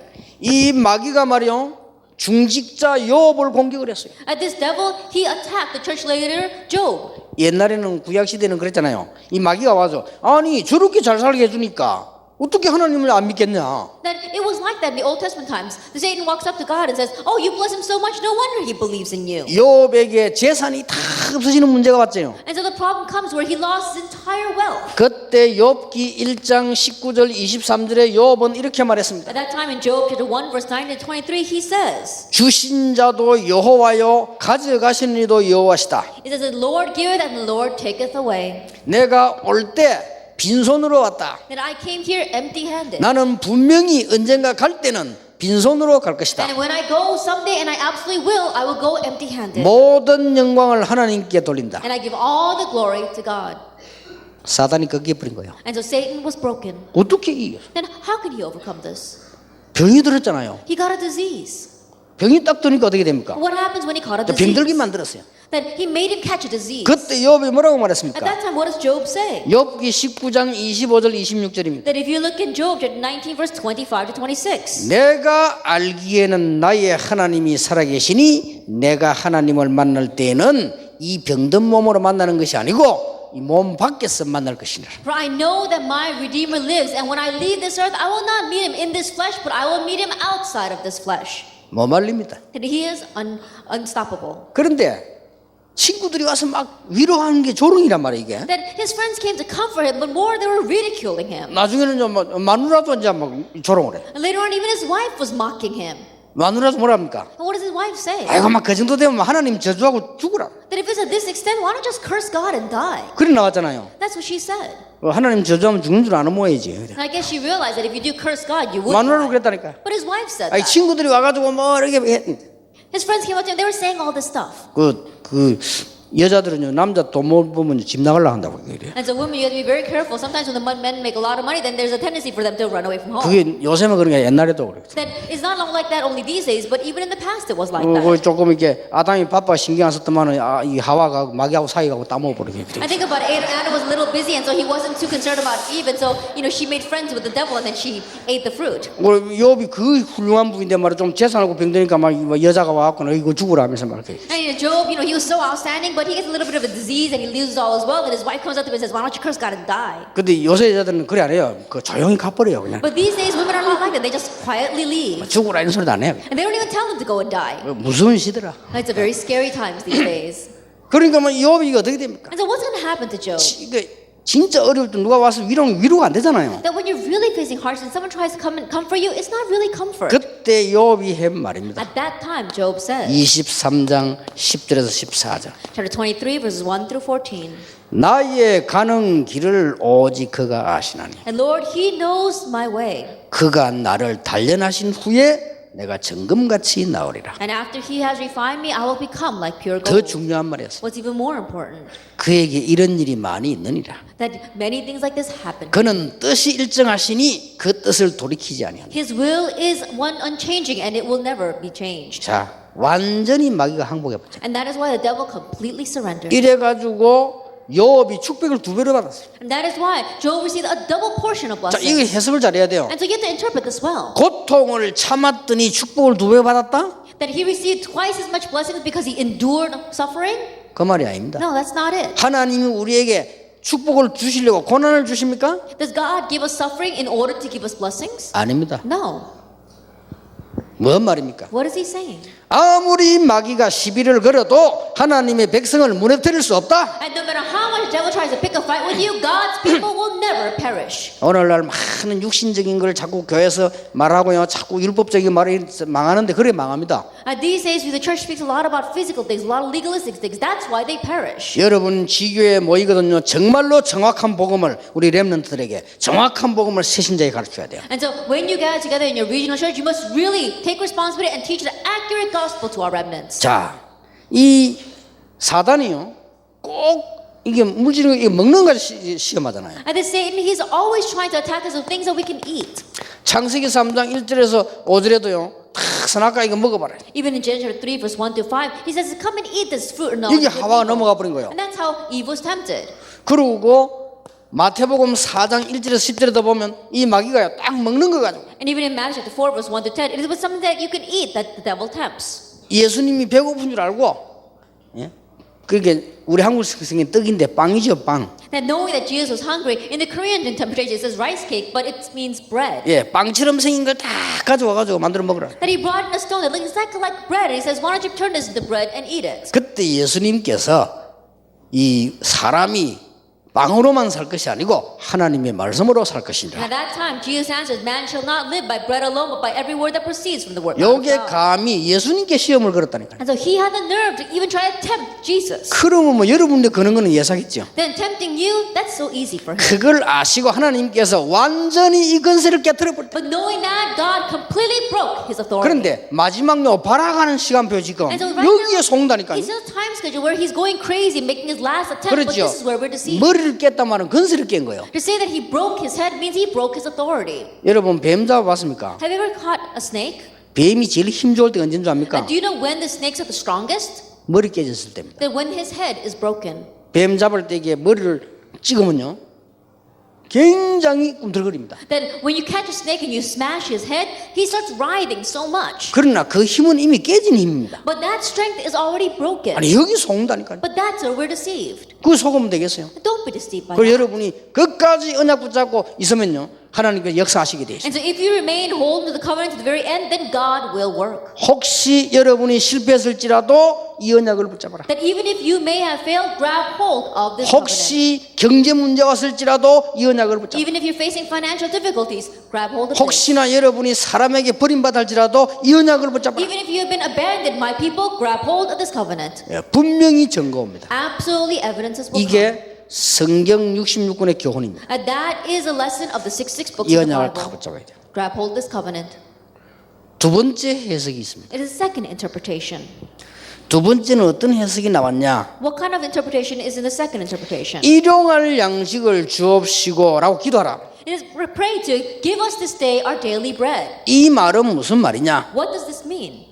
이 마귀가 말이요, 중직자 욥을 공격을 했어요. This devil, he attacked the church leader Job. 옛날에는 구약 시대는 그랬잖아요. 이 마귀가 와서 아니 저렇게 잘 살게 해주니까 어떻게 하나님을 안 믿겠냐? That it was like that in the Old Testament times. The Satan walks up to God and says, "Oh, you bless him so much. No wonder he believes in you." 욥에게 재산이 다 없어지는 문제가 왔죠. And so the problem comes where he lost his entire wealth. 그때 욥기 1장 19절 23절에 욥은 이렇게 말했습니다. At that time in Job chapter 1 verse 9 to 23, he says, 주신 자도 여호와요 가져가시는 이도 여호와시다. It says, "The Lord giveth and the Lord taketh away." 내가 올 때 빈손으로 왔다. That I came here empty-handed. 나는 분명히 언젠가 갈 때는 빈손으로 갈 것이다. And when I go someday, and I absolutely will, I will go empty-handed. 모든 영광을 하나님께 돌린다. And I give all the glory to God. 사단이 꺾여 버린 거예요. And so Satan was broken. 어떻게 이겨? Then how can he overcome this? 병이 들었잖아요. He got a disease. 병이 딱 드니까 어떻게 됩니까? What happens when he caught a 병들게 disease? 만들었어요. That he made him catch a disease. 그때 욥이 뭐라고 At 말했습니까? that time, what does Job say? 욥기 19장 25절 26절입니다. That if you look in Job chapter 19 verse 25 to 26. 내가 알기에는 나의 하나님이 살아계시니 내가 하나님을 만날 때에는 이 병든 몸으로 만나는 것이 아니고 이 몸 밖에서 만날 것이니라. For I know that my Redeemer lives, and when I leave this earth, I will not meet him in this flesh, but I will meet him outside of this flesh. 못 말립니다. That he is unstoppable. 그런데 친구들이 와서 막 위로하는 게 조롱이란 말이에요 이게. That his friends came to comfort him, but more they were ridiculing him. 나중에는 좀 마누라도 이제 막 조롱을 해. And later on, even his wife was mocking him. 마누라도 뭐랍니까? And what does his wife say? 아이고 막 그 정도 되면 하나님 저주하고 죽으라. That if it's at this extent, why don't you just curse God and die? 그래 나왔잖아요. That's what she said. 하나님 저주하면 죽는 줄 아는 모양이지. And I guess she realized that if you do curse God, you would 마누라도 die. 그랬다니까. But his wife said 아니 that. 친구들이 와가지고 뭐 이렇게 His friends came up to him, they were saying all this stuff. 그 여자들은요 남자 돈 못 보면 집 나가려 한다고 그래. And so women, you have to be very careful. Sometimes when the men make a lot of money, then there's a tendency for them to run away from home. 그게 요새만 그런 게 옛날에도 그래. That it's not like that only these days, but even in the past it was like that. 조금 이렇게 아담이 바빠 신경 안 썼더만은 이 하와가 마귀하고 사이가고 따먹어버리게. I think about Adam was a little busy, and so he wasn't too concerned about Eve, and so she made friends with the devil, and then she ate the fruit. 욥이 그 훌륭한 분인데 말이야 좀 재산하고 병드니까 막 여자가 와갖고 너 이거 죽으라 하면서 막 이렇게. And Job, he was so outstanding, but he gets a little bit of a disease, and he loses all his wealth, and his wife comes up to him and says, "Why don't you curse God and die?" 근데 요새 여자들은 그래 안 해요. 그 조용히 가버려요 그냥. But these days, women are not like that. They just quietly leave, 죽으라 이런 소리도 안 해요. and they don't even tell them to go and die. 무서운 시대라. It's a very scary times these days. 그러니까 뭐 욥이 어떻게 됩니까? And so, what's going to happen to Job? 이게 진짜 어려울 때 누가 와서 위로가 안 되잖아요. That when you're really facing hardship and someone tries to come and comfort you, it's not really comfort. 그때 욥이 한 말입니다. At that time, Job said, 23장 10절에서 14절. chapter 23, verses 1 through 14. 나의 가는 길을 오직 그가 아시나니 And Lord, He knows my way. 그가 나를 단련하신 후에 내가 정금같이 나오리라. And after He has refined me, I will become like pure 더 gold. 중요한 말이었어. What's even more important, 그에게 이런 일이 많이 있느니라. that many things like this happen. 그는 뜻이 일정하시니 그 뜻을 돌이키지 아니한다. His will is one unchanging, and it will never be changed. 자, 완전히 마귀가 항복해버렸죠. And that is why the devil completely surrendered. 이래가지고 욥이 축복을 2배로 받았어요. And that is why Job received a double portion of 자, 이거 blessings. 해석을 잘해야 돼요. And so you have to interpret this well. 고통을 참았더니 축복을 2배 받았다? That he received twice as much blessings because he endured suffering? 그 말이 아닙니다. No, that's not it. 하나님이 우리에게 축복을 주시려고 고난을 주십니까? Does God give us suffering in order to give us blessings? 아닙니다. No. 뭔 말입니까? What is he saying? 아무리 마귀가 시비를 걸어도 하나님의 백성을 무너뜨릴 수 없다. And no matter how much the devil tries to pick a fight with you, God's people will never perish. 오늘날 많은 육신적인 걸 자꾸 교회에서 말하고요, 자꾸 율법적인 말이 망하는데 그래 망합니다. These days, the church speaks a lot about physical things, a lot of legalistic things. That's why they perish. 여러분 지교에 모이거든요. 정말로 정확한 복음을 우리 렘넌트들에게 정확한 복음을 새신자에 가르쳐야 돼요. And so when you gather together in your regional church, you must really take responsibility and teach the accurate gospel to our remnants. 자, 이 사단이요, 꼭 이게 물질을 이게 먹는 걸 시험하잖아요. And the Satan, he's always trying to attack us with things that we can eat. 창세기 3장 1절에서 5절에도 다 선악과 이거 먹어봐라. Even in Genesis 3, verse 1 to 5, he says, "Come and eat this fruit." 여기 하와가 넘어가 버린 거예요. And that's how Eve was tempted. 그리고 마태복음 4장 1절에서 10절에도 보면 이 마귀가 딱 먹는 거 가지고 And even in Matthew chapter 4, verse 1 to 10, it is with something that you can eat that the devil tempts. 예수님이 배고픈 줄 알고, 예? 그게 우리 한국 생긴 떡인데 빵이죠, 빵. That knowing that Jesus was hungry, in the Korean interpretation it says rice cake, but it means bread. 예, 빵처럼 생긴 걸 다 가져와가지고 만들어 먹으라. That he brought in a stone that looks exactly like bread, and he says, "Why don't you turn this into bread and eat it?" 그때 예수님께서 이 사람이 빵으로만 살 것이 아니고 하나님의 말씀으로 살 것이니라. At that time, Jesus answered, "Man shall not live by bread alone, but by every word that proceeds from the word of 요게 God." 감히 예수님께 시험을 걸었다니까요. And so he had the nerve to even try to tempt Jesus. 그러면 뭐 여러분들 그런 거는 예사겠죠. Then tempting you, that's so easy for him. 그걸 아시고 하나님께서 완전히 이 건세를 깨뜨려 버렸다. But knowing that, God completely broke his authority. 그런데 마지막요 발악하는 시간표 지금 And so right 여기에 now, 속는다니까요. he's in a time schedule where he's going crazy, making his last attempt, but 그렇죠. this is where we're deceived. 머리를 깼단 말은 건세를 깬 거예요. To say that he broke his head means he broke his authority. 여러분 뱀 잡아봤습니까? Have you ever caught a snake? 뱀이 제일 힘 좋을 때가 언제인 줄 압니까? Do you know when the snakes are the strongest? 머리 깨졌을 때입니다. That when his head is broken. 뱀 잡을 때 이게 머리를 찍으면요 굉장히 꿈틀거립니다. That when you catch a snake and you smash his head, he starts writhing so much. 그러나 그 힘은 이미 깨진 힘입니다. But that strength is already broken. 아니 여기 속는다니까요. But that's where we're deceived. 그 속으면 되겠어요. Don't be deceived by 그리고 that. 여러분이 끝까지 언약 붙잡고 있으면요 하나님께서 역사하시게 되어 있습니다. And so if you remain holding to the covenant to the very end, then God will work. 혹시 여러분이 실패했을지라도 이 언약을 붙잡아라. That even if you may have failed, grab hold of this covenant. 혹시 경제 문제가 왔을지라도 이 언약을 붙잡아라. Even if you're facing financial difficulties, grab hold of it. 혹시나 여러분이 사람에게 버림받을지라도 이 언약을 붙잡아라. Even if you have been abandoned, my people, grab hold of this covenant. 예, 분명히 증거입니다. Absolutely evidences will come. 이게 성경 66권의 교훈입니다. And that is a lesson of the 66 books 이 of the 언약을 다 Bible. 붙잡아야 돼요. Grab hold of this covenant. 두 번째 해석이 있습니다. It is a second interpretation. 두 번째는 어떤 해석이 나왔냐? What kind of interpretation is in the second interpretation? 일용할 양식을 주옵시고라고 기도하라. It is pray to give us this day our daily bread. 이 말은 무슨 말이냐? What does this mean?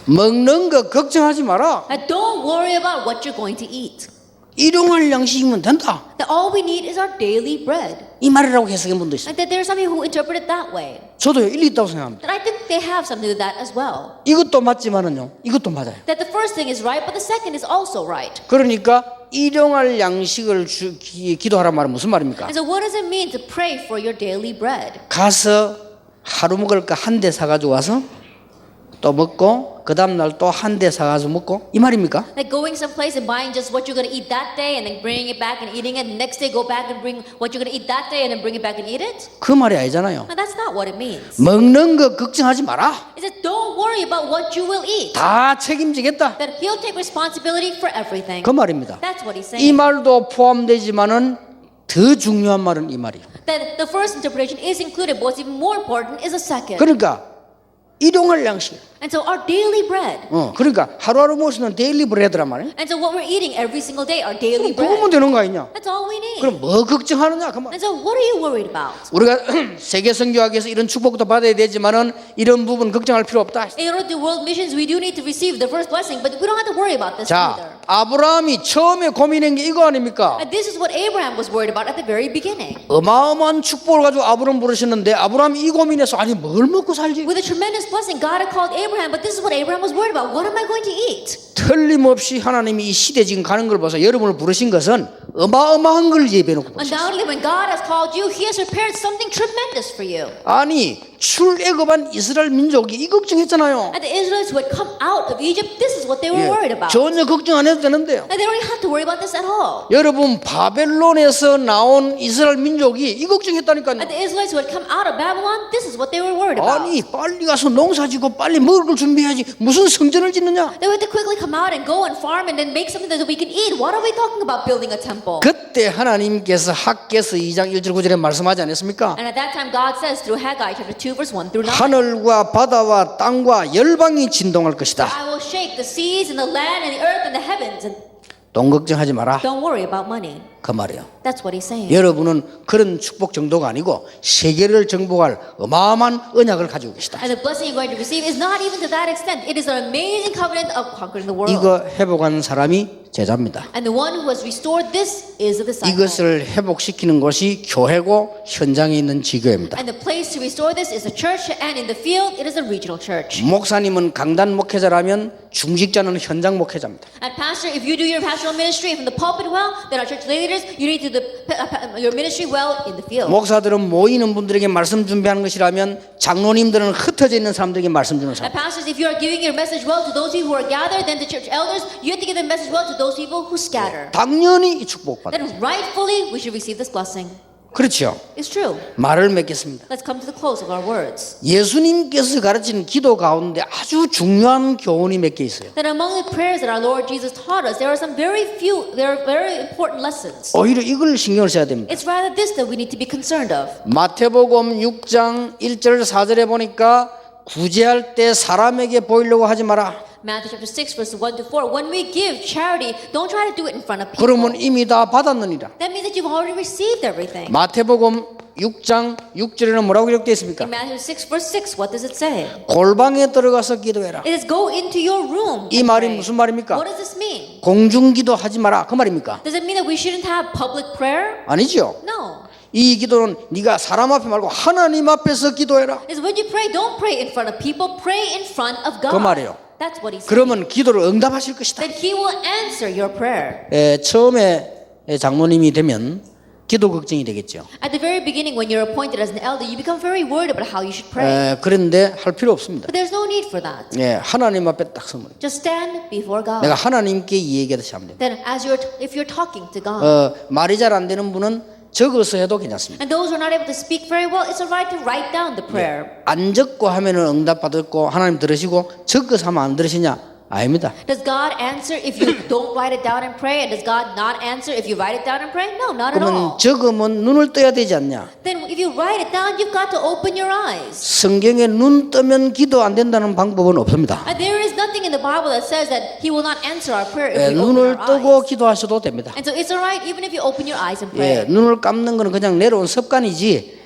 먹는 거 걱정하지 마라. Don't worry about what you're going to eat. 일용할 양식이면 된다. That all we need is our daily bread. 이 말이라고 해석한 분도 있어요. And that there are some people who interpret it that way. 저도 일리 있다고 생각합니다. And I think they have something to that as well. 이것도 맞지만은요. 이것도 맞아요. That the first thing is right, but the second is also right. 그러니까 일용할 양식을 기도하란 말은 무슨 말입니까? And so what does it mean to pray for your daily bread? 가서 하루 먹을 거 한 대 사가지고 와서 또 먹고 그 다음 날 또 한 대 사가지고 먹고 이 말입니까? Like going someplace and buying just what you're going to eat that day and then bringing it back and eating it. And the next day go back and bring what you're going to eat that day and then bring it back and eat it. 그 말이 아니잖아요. And that's not what it means. 먹는 거 걱정하지 마라. It says don't worry about what you will eat. 다 책임지겠다. That he'll take responsibility for everything. 그 말입니다. That's what he's 이 saying. 말도 포함되지만은 더 중요한 말은 이 말이에요. That the first interpretation is included, but what's even more important is the second. 그러니까 일용할 양식. And so our daily bread. 그러니까 하루하루 먹는 데일리 브레드란 말이에요. And so what we're eating every single day, our daily 그거면 bread. 되는 거 아니냐? That's all we need. 그럼 뭐 걱정하느냐 그 말. And so what are you worried about? 우리가 세계 선교학에서 이런 축복도 받아야 되지만은 이런 부분 걱정할 필요 없다. In order to do world missions, we do need to receive the first blessing, but we don't have to worry about this 자, either. 아브라함이 처음에 고민한 게 이거 아닙니까? And this is what Abraham was worried about at the very beginning. 어마어마한 축복을 가지고 아브라함 부르셨는데 아브라함이 이 고민해서 아니 뭘 먹고 살지? With a tremendous blessing, God had called Abraham, but this is what Abraham was worried about. What am I going to eat? 틀림없이 하나님이 이 시대 지금 가는 걸 봐서 여러분을 부르신 것은 어마어마한 걸 예배해놓고 부르셨어요. Undoubtedly, when God has called you, He has prepared something tremendous for you. 아니 출애굽한 이스라엘 민족이 이 걱정했잖아요. And the Israelites who had come out of Egypt, this is what they were worried about. 전혀 걱정 안 해도 되는데요. And they don't even have to worry about this at all. 여러분 바벨론에서 나온 이스라엘 민족이 이 걱정했다니까요. And the Israelites who had come out of Babylon, this is what they were worried about. 아니 빨리 가서 농사지고 빨리 먹을 걸 준비해야지 무슨 성전을 짓느냐. They had to quickly come out and go and farm and then make something that we can eat. What are we talking about building a temple? 그때 하나님께서 학개서 2장 1절 9절에 말씀하지 않았습니까? And at that time, God says through Haggai chapter 2, verse 1 through 9, 하늘과 바다와 땅과 열방이 진동할 것이다. I will shake the seas and the land and the earth and the heavens. And 돈 걱정하지 마라. don't worry about money. 그 말이에요. That's what he's saying. 여러분은 그런 축복 정도가 아니고 세계를 정복할 어마어마한 언약을 가지고 계시다. And the blessing you're going to receive is not even to that extent. It is an amazing covenant of conquering the world. 이거 회복한 사람이 제자입니다. And the one who has restored this is the disciple. 이것을 회복시키는 것이 교회고 현장에 있는 지교입니다. And the place to restore this is the church, and in the field, it is a regional church. 목사님은 강단 목회자라면 중직자는 현장 목회자입니다. And pastor, if you do your pastoral ministry from the pulpit well, then our church leaders, you need to do your ministry well in the field. 목사들은 모이는 분들에게 말씀 준비하는 것이라면 장로님들은 흩어져 있는 사람들에게 말씀 주는 사람. And pastors, if you are giving your message well to those people who are gathered, then the church elders, you have to give the message well to those people who scatter. 당연히 이 축복받아. Then rightfully, we should receive this blessing. 그렇죠. It's true. 말을 맺겠습니다. Let's come to the close of our words. 예수님께서 가르치는 기도 가운데 아주 중요한 교훈이 몇 개 있어요. That among the prayers that our Lord Jesus taught us, there are some very important lessons. 오히려 이걸 신경을 써야 됩니다. It's rather this that we need to be concerned of. 마태복음 6장 1절 4절에 보니까 구제할 때 사람에게 보이려고 하지 마라. Matthew chapter 6 verses 1 to 4. When we give charity, don't try to do it in front of people. 그러면 이미 다 받았느니라. That means that you've already received everything. 마태복음 6장 6절에는 뭐라고 기록되어 있습니까? In Matthew 6 verse 6, what does it say? 골방에 들어가서 기도해라. It is go into your room. 이 and 말이 pray. 무슨 말입니까? What does this mean? 공중기도 하지 마라 그 말입니까? Does it mean that we shouldn't have public prayer? 아니죠. No. 이 기도는 네가 사람 앞에 말고 하나님 앞에서 기도해라. It's when you pray, don't pray in front of people, pray in front of God. 그 말이에요. That's what he said. 그러면 기도를 응답하실 것이다. Then he will answer your prayer. 처음에 장로님이 되면 기도 걱정이 되겠죠. At the very beginning, when you're appointed as an elder, you become very worried about how you should pray. 그런데 할 필요 없습니다. But there's no need for that. 하나님 앞에 딱 서면 Just stand before God. 내가 하나님께 이 얘기하듯이 하면 됩니다. Then, if you're talking to God, 말이 잘 안 되는 분은 적어서 해도 괜찮습니다. and those who are not able to speak very well, it's alright to write down the prayer. 안 적고 하면은 응답 받았고 하나님 들으시고 적어서 하면 안 들으시냐? 아닙니다. Does God answer if you don't write it down and pray? And does God not answer if you write it down and pray? No, not at 그러면 all. 적으면 눈을 떠야 되지 않냐? Then if you write it down, you've got to open your eyes. 성경에 눈 뜨면 기도 안 된다는 방법은 없습니다. And there is nothing in the Bible that says that He will not answer our prayer if we open 눈을 our 뜨고 eyes. 기도하셔도 됩니다. And so it's alright even if you open your eyes and pray. 눈을 감는 거는 그냥 내려온 습관이지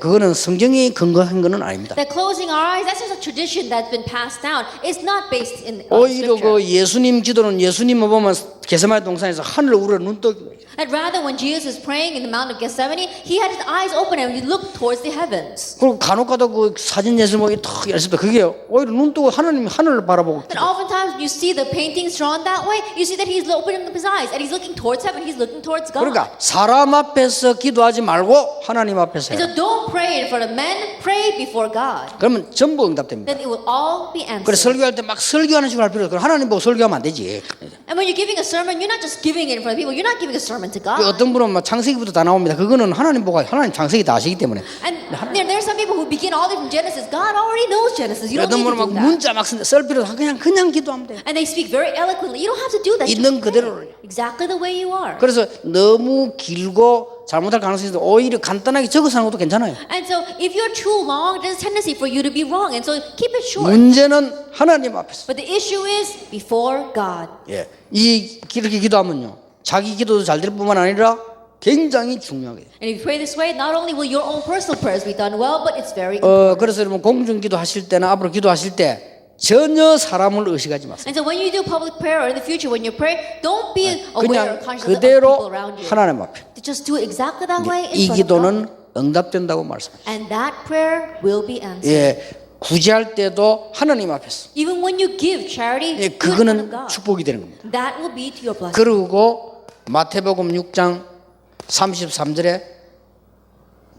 그거는 성경이 근거한 거는 아닙니다. That closing our eyes, that's just a tradition that's been passed down. It's not based in 오히려 Scripture. 그 예수님 기도는 예수님을 보면 게세마네 동산에서 하늘을 우러 눈 뜨고 That rather when Jesus was praying in the Mount of Gethsemane, He had His eyes open and He looked towards the heavens. 그리고 간혹가다 그 사진 예술목이 탁 열렸습니다. 그게 오히려 눈 뜨고 하나님 하늘을 바라보고 And oftentimes when you see the paintings drawn that way, you see that He's opening up His eyes and He's looking towards heaven, He's looking towards God. 그러니까 사람 앞에서 기도하지 말고 하나님 앞에서 And 해라. so don't pray in front of men, pray before God. 그러면 전부 응답됩니다. Then it will all be 그래 answered. 설교할 때 막 설교하는 식으로 할 필요 없고 하나님 보고 설교하면 안 되지. And when you're giving a sermon, you're not just giving it in front of people, you're not giving a sermon to 그 God. 어떤 분은 막 창세기부터 다 나옵니다. 그거는 하나님 보고 하나님 창세기 다 아시기 때문에. And there are some people who begin all the way from Genesis. God already knows Genesis. You don't 어떤 need 분은 to 막 do that. 문자 막 쓸 필요 없어. 그냥 기도하면 돼. And they speak very eloquently. You don't have to do that. 있는 Just pray. 그대로를. Exactly the way you are. 그래서 너무 길고 잘못할 가능성이 있어서 오히려 간단하게 적어서 하는 것도 괜찮아요. And so if you're too long, there's a tendency for you to be wrong. And so keep it short. 문제는 하나님 앞에서. But the issue is before God. 이렇게 기도하면요. 자기 기도도 잘 될 뿐만 아니라 굉장히 중요하게. And if you pray this way, not only will your own personal prayers be done well, but it's very important. 그래서 여러분 공중 기도하실 때나 앞으로 기도하실 때 전혀 사람을 의식하지 마세요. And so when you do public prayer or in the future when you pray, don't be aware or 그냥 conscious of 그대로 people around you. 하나님 앞에. Just do it exactly that way in 이 front of God. 기도는 응답된다고 말씀하세요. And that prayer will be answered. 구제할 때도 하나님 앞에서. Even when you give charity, do it in front of 그거는 God. 축복이 되는 겁니다. That will be to your blessing. 그리고 마태복음 6장 33절에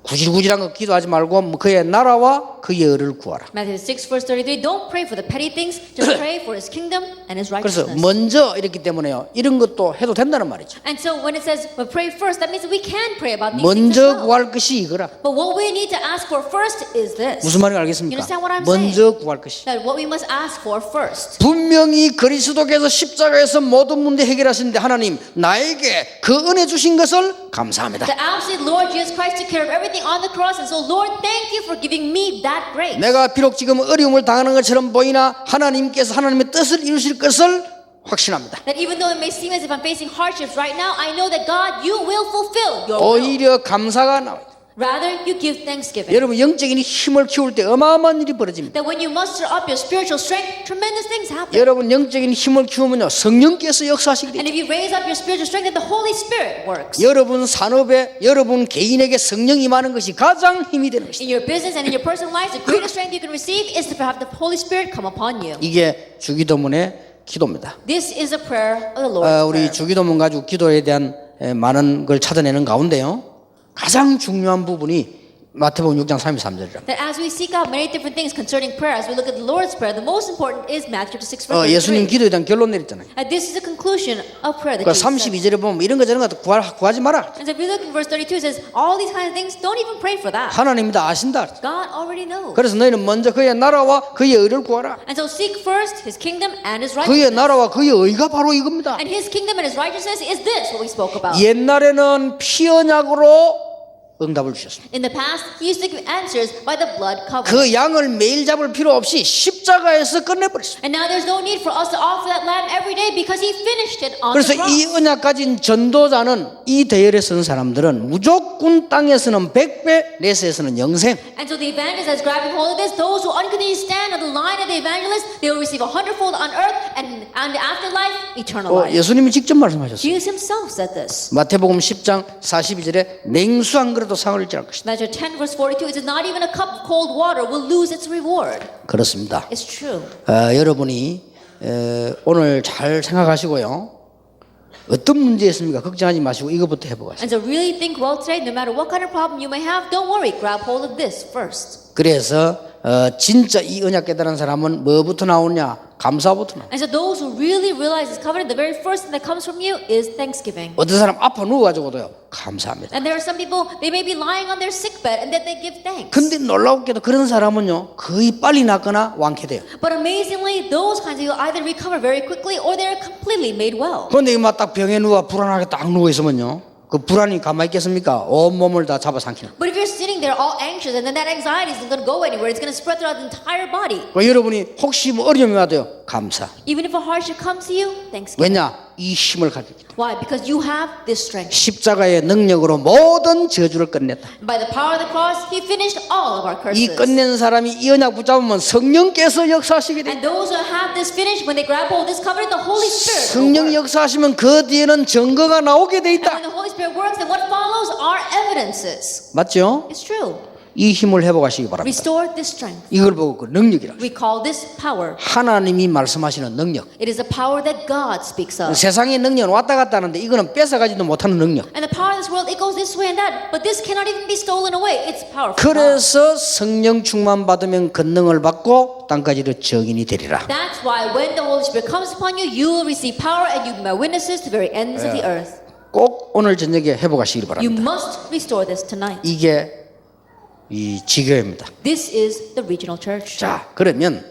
구질구질한 거 기도하지 말고 그의 나라와 그의 의를 구하라. Matthew 6 verse 33. Don't pray for the petty things. Just pray for His kingdom and His 그래서 righteousness. 먼저 이렇기 때문에요. 이런 것도 해도 된다는 말이죠. And so when it says well, pray first, that means that we can pray about these things as 먼저 well. 구할 것이 이거라. But what we need to ask for first is this. 무슨 말인지 You 알겠습니까? understand what I'm 먼저 구할 것이. That what we must ask for first. 분명히 그리스도께서 십자가에서 모든 문제 해결하시는데 하나님 나에게 그 은혜 주신 것을 감사합니다. The absolute Lord Jesus Christ took care of everything on the cross, and so Lord, thank you for giving me that grace. 내가 비록 지금 어려움을 당하는 것처럼 보이나 하나님께서 하나님의 뜻을 이루실 것을 확신합니다. That even though it may seem as if I'm facing hardships right now, I know that God, you will fulfill your will. 오히려 감사가 나와요. Rather, you give thanksgiving. 여러분 영적인 힘을 키울 때 어마어마한 일이 벌어집니다. That when you muster up your spiritual strength, tremendous things happen. 여러분 영적인 힘을 키우면요 성령께서 역사하시게 And 돼요. if you raise up your spiritual strength, then the Holy Spirit works. 여러분 산업에 여러분 개인에게 성령 임하는 것이 가장 힘이 되는 것이다. In your business and in your personal lives, the greatest strength you can receive is to have the Holy Spirit come upon you. 이게 주기도문의 기도입니다. This is a prayer of the Lord's 우리 Prayer. 주기도문 가지고 기도에 대한 많은 걸 찾아내는 가운데요 가장 중요한 부분이 마태복음 6장 33절이라. That as we seek out many different things concerning prayer, as we look at the Lord's Prayer, the most important is Matthew 6 verse 예수님 33. 기도에 대한 결론 내렸잖아요. And this is the conclusion of prayer that 그러니까 Jesus said. 32절에 보면 이런 거 저런 거 구하지 마라. And so if you look in verse 32, it says, all these kinds of things, don't even pray for that. 하나님이 다 아신다. God already knows. 그래서 너희는 먼저 그의 나라와 그의 의를 구하라. And so seek first His kingdom and His 그의 righteousness. 나라와 그의 의가 바로 이겁니다. And His kingdom and His righteousness is this, what we spoke about. 옛날에는 피 언약으로 응답을 주셨습니다. In the past, He used to give answers by the blood covenant. 그 양을 매일 잡을 필요 없이 십자가에서 끝내버렸습니다. And now there's no need for us to offer that lamb every day because He finished it on 그래서 the cross. 이 언약 가진 전도자는 이 대열에 선 사람들은 무조건 땅에서는 100배, 내세에서는 영생. And so the evangelist that's grabbing hold of this, those who unconditionally stand on the line of the evangelist, they will receive 100-fold on earth and the afterlife, eternal life. 예수님이 직접 말씀하셨어요. Jesus Himself said this. 마태복음 10장 42절에 냉수 한 그릇도 상을 잃지 않을 것이다. Matthew 10 verse 42, it says not even a cup of cold water will lose its reward. 그렇습니다. It's true. 여러분이 오늘 잘 생각하시고요. 어떤 문제 있습니까? 걱정하지 마시고 이것부터 해보세요. And so really think well today, no matter what kind of problem you may have, don't worry, grab hold of this first. 그래서 진짜 이 언약 깨달은 사람은 뭐부터 나오냐? 감사부터 나와. And so those who really realize this covenant, the very first thing that comes from you is thanksgiving. 어떤 사람 아파 누워가지고도요. 감사합니다. And there are some people, they may be lying on their sick bed and that they give thanks. 근데 놀랍게도 그런 사람은요. 거의 빨리 낫거나 완쾌돼요. But amazingly, those kinds of people either recover very quickly or they're completely made well. 그런데 막 딱 병에 누워 불안하게 딱 누워 있으면요. 그 불안이 가만히 있겠습니까? 온 몸을 다 잡아삼키는. But if you're sitting there all anxious and then that anxiety isn't going to go anywhere, it's going to spread throughout the entire body. 여러분이 혹시 뭐 어려움이 와도요. 감사. Even if a hardship comes to you, thanksgiving. 왜냐? 이 힘을 가지고 있다. Why? Because you have this strength. 십자가의 능력으로 모든 저주를 끝냈다. By the power of the cross, He finished all of our 이 curses. 끝낸 사람이 이 언약 붙잡으면 성령께서 역사하시게 돼. And those who have this finished, when they grab hold of this covenant, the Holy Spirit will 성령 work. 역사하시면 그 뒤에는 증거가 나오게 돼 And 있다. when the Holy Spirit works, then what follows are evidences. 맞죠? It's true. 이 힘을 회복하시기 바랍니다. Restore this strength. 이걸 보고 그 능력이라고. We call this power. 하나님이 말씀하시는 능력. It is a power that God speaks of. 세상의 능력은 왔다 갔다 하는데 이거는 뺏어가지도 못하는 능력. And the power of this world, it goes this way and that, but this cannot even be stolen away. It's powerful. 그래서 성령 충만 받으면 권능을 받고 땅까지도 증인이 되리라. That's why when the Holy Spirit comes upon you, you will receive power and you will be my witnesses to the very ends of the earth. 꼭 오늘 저녁에 회복하시기 You 바랍니다. must restore this tonight. 이게 이 지교회입니다. This is the regional church. 자, 그러면